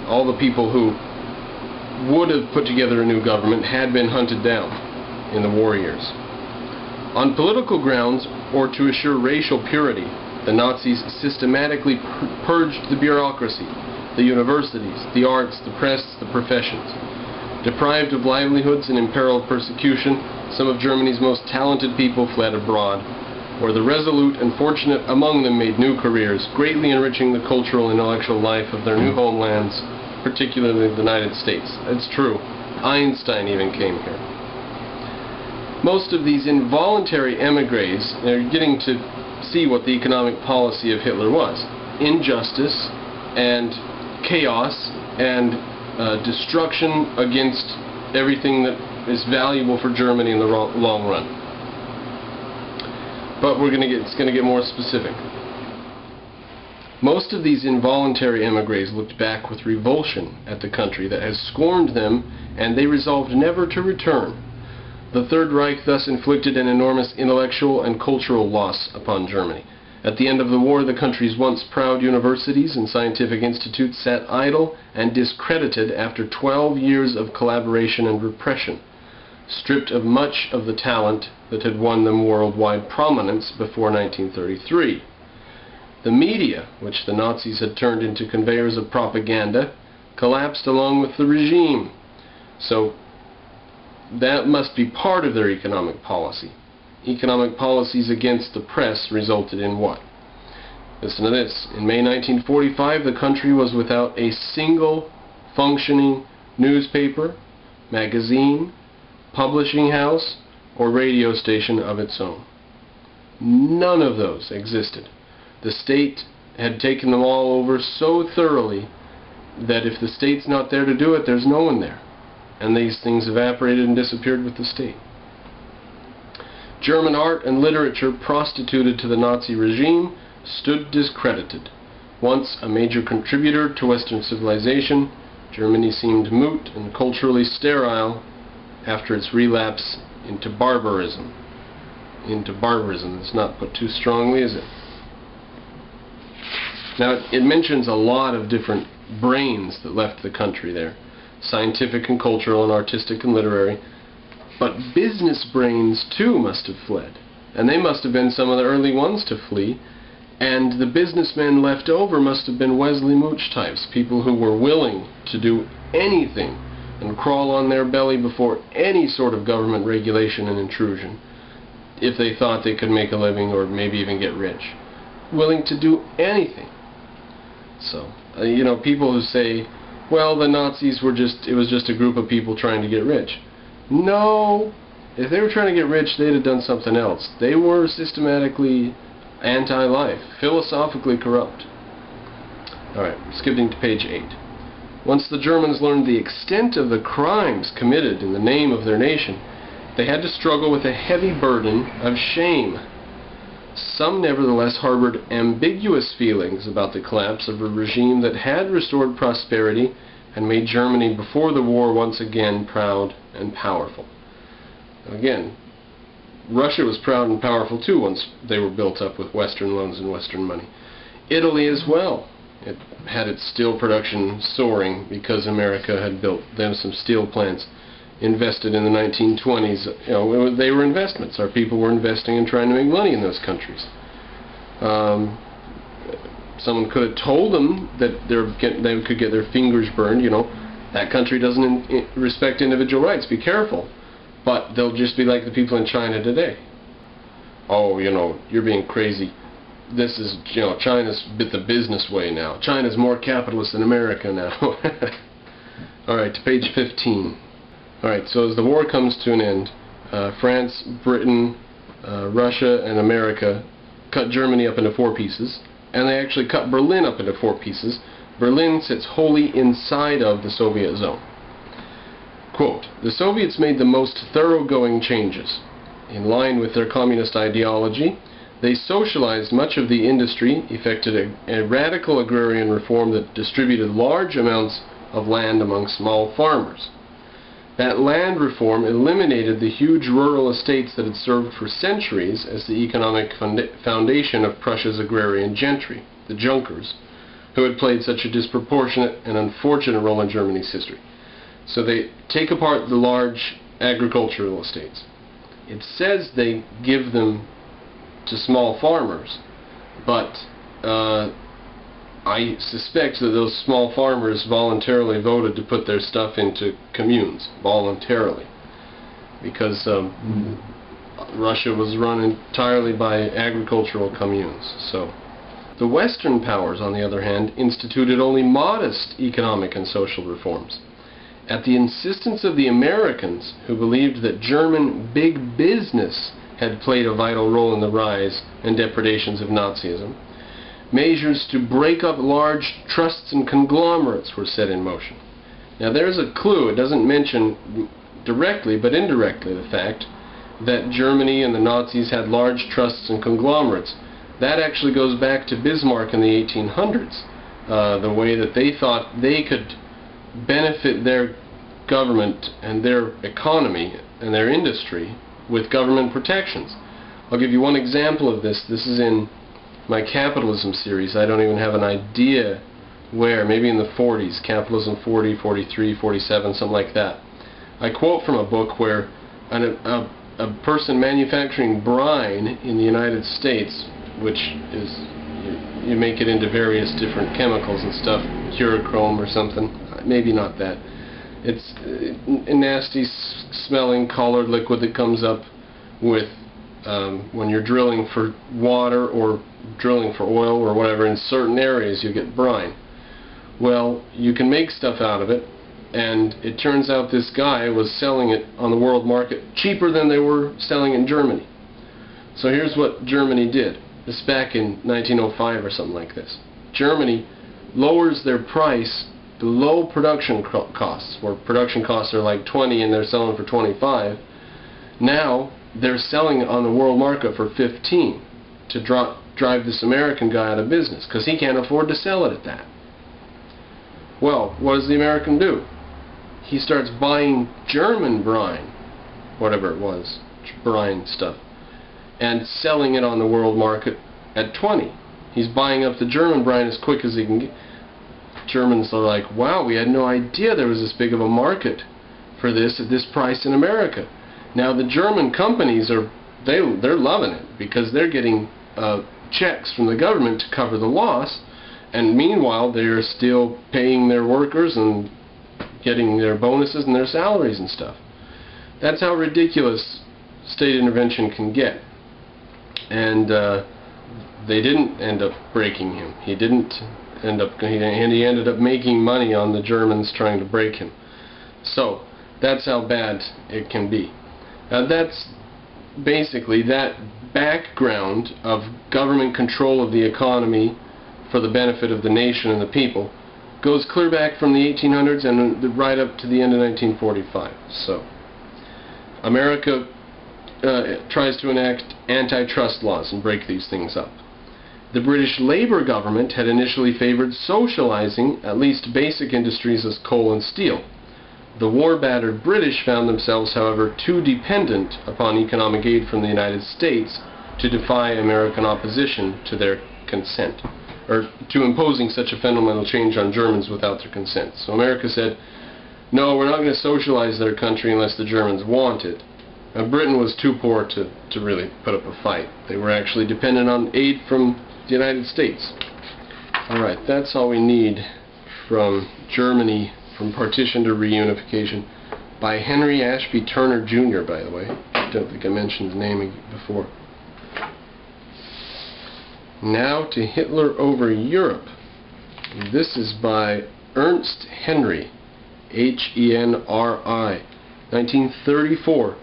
All the people who would have put together a new government had been hunted down in the war years. On political grounds, or to assure racial purity, the Nazis systematically purged the bureaucracy, the universities, the arts, the press, the professions. Deprived of livelihoods and imperiled persecution, some of Germany's most talented people fled abroad, where the resolute and fortunate among them made new careers, greatly enriching the cultural and intellectual life of their new homelands, particularly the United States. It's true. Einstein even came here. Most of these involuntary emigres are getting to see what the economic policy of Hitler was. Injustice and chaos and destruction against everything that is valuable for Germany in the long run. But it's going to get more specific. Most of these involuntary emigres looked back with revulsion at the country that has scorned them, and they resolved never to return. The Third Reich thus inflicted an enormous intellectual and cultural loss upon Germany. At the end of the war, the country's once proud universities and scientific institutes sat idle and discredited after 12 years of collaboration and repression, stripped of much of the talent that had won them worldwide prominence before 1933. The media, which the Nazis had turned into conveyors of propaganda, collapsed along with the regime. So that must be part of their economic policy. Economic policies against the press resulted in what? Listen to this. In May 1945, the country was without a single functioning newspaper, magazine, publishing house, or radio station of its own. None of those existed. The state had taken them all over so thoroughly that if the state's not there to do it, there's no one there. And these things evaporated and disappeared with the state. German art and literature, prostituted to the Nazi regime, stood discredited. Once a major contributor to Western civilization, Germany seemed moot and culturally sterile after its relapse into barbarism. It's not put too strongly, is it? Now, it mentions a lot of different brains that left the country there. Scientific and cultural and artistic and literary. But business brains, too, must have fled. And they must have been some of the early ones to flee. And the businessmen left over must have been Wesley Mooch types, people who were willing to do anything and crawl on their belly before any sort of government regulation and intrusion if they thought they could make a living or maybe even get rich. Willing to do anything. So, people who say, well, the Nazis it was just a group of people trying to get rich. No, if they were trying to get rich, they'd have done something else. They were systematically anti-life, philosophically corrupt. Alright, skipping to page 8. Once the Germans learned the extent of the crimes committed in the name of their nation, they had to struggle with a heavy burden of shame. Some nevertheless harbored ambiguous feelings about the collapse of a regime that had restored prosperity and made Germany before the war once again proud and powerful. Again, Russia was proud and powerful too once they were built up with Western loans and Western money. Italy as well. It had its steel production soaring because America had built them some steel plants. Invested in the 1920s. They were investments. Our people were investing and trying to make money in those countries. Someone could have told them that they could get their fingers burned. That country doesn't respect individual rights. Be careful. But they'll just be like the people in China today. Oh, you're being crazy. This is, China's the business way now. China's more capitalist than America now. Alright, to page 15. Alright, so as the war comes to an end, France, Britain, Russia, and America cut Germany up into 4 pieces, and they actually cut Berlin up into 4 pieces. Berlin sits wholly inside of the Soviet zone. Quote, the Soviets made the most thoroughgoing changes. In line with their communist ideology, they socialized much of the industry, effected a radical agrarian reform that distributed large amounts of land among small farmers. That land reform eliminated the huge rural estates that had served for centuries as the economic foundation of Prussia's agrarian gentry, the Junkers, who had played such a disproportionate and unfortunate role in Germany's history. So they take apart the large agricultural estates. It says they give them to small farmers, but I suspect that those small farmers voluntarily voted to put their stuff into communes, voluntarily, because Russia was run entirely by agricultural communes. So the Western powers, on the other hand, instituted only modest economic and social reforms. At the insistence of the Americans, who believed that German big business had played a vital role in the rise and depredations of Nazism, measures to break up large trusts and conglomerates were set in motion. Now there's a clue. It doesn't mention directly but indirectly the fact that Germany and the Nazis had large trusts and conglomerates. That actually goes back to Bismarck in the 1800s, the way that they thought they could benefit their government and their economy and their industry with government protections. I'll give you one example of this. This is in my capitalism series. I don't even have an idea where, maybe in the 40s, Capitalism 40, 43, 47, something like that. I quote from a book where a person manufacturing brine in the United States, which is, you make it into various different chemicals and stuff, Curachrome or something, maybe not that. It's a nasty smelling colored liquid that comes up with when you're drilling for water or drilling for oil or whatever. In certain areas you get brine. Well, you can make stuff out of it, and it turns out this guy was selling it on the world market cheaper than they were selling in Germany. So here's what Germany did. This is back in 1905 or something like this. Germany lowers their price below production costs, where production costs are like 20 and they're selling for 25. Now they're selling it on the world market for 15 to drive this American guy out of business, because he can't afford to sell it at that. Well, what does the American do? He starts buying German brine, whatever it was, brine stuff, and selling it on the world market at 20. He's buying up the German brine as quick as he can get. Germans are like, wow, we had no idea there was this big of a market for this at this price in America. Now the German companies they're loving it, because they're getting checks from the government to cover the loss, and meanwhile they're still paying their workers and getting their bonuses and their salaries and stuff. That's how ridiculous state intervention can get. And they didn't end up breaking him. He didn't end up, and he ended up making money on the Germans trying to break him. So that's how bad it can be. That's basically that background of government control of the economy for the benefit of the nation and the people goes clear back from the 1800s and right up to the end of 1945. So America tries to enact antitrust laws and break these things up. The British Labour government had initially favored socializing at least basic industries as coal and steel. The war-battered British found themselves, however, too dependent upon economic aid from the United States to defy American opposition to their consent, or to imposing such a fundamental change on Germans without their consent. So America said, no, we're not going to socialize their country unless the Germans want it. Now, Britain was too poor to really put up a fight. They were actually dependent on aid from the United States. Alright, that's all we need from Germany, from partition to reunification, by Henry Ashby Turner Jr., by the way. I don't think I mentioned his name before. Now to Hitler over Europe. This is by Ernst Henry, H-E-N-R-I, 1934.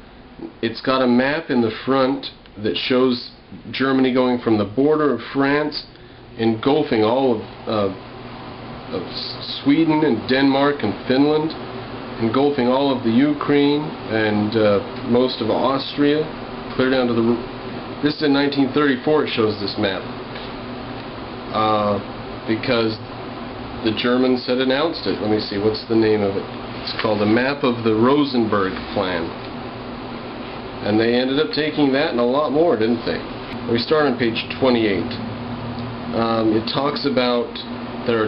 It's got a map in the front that shows Germany going from the border of France, engulfing all of Sweden and Denmark and Finland, engulfing all of the Ukraine and most of Austria, clear down to the... This is in 1934, it shows this map. Because the Germans had announced it. Let me see, what's the name of it? It's called the Map of the Rosenberg Plan. And they ended up taking that and a lot more, didn't they? We start on page 28. It talks about There are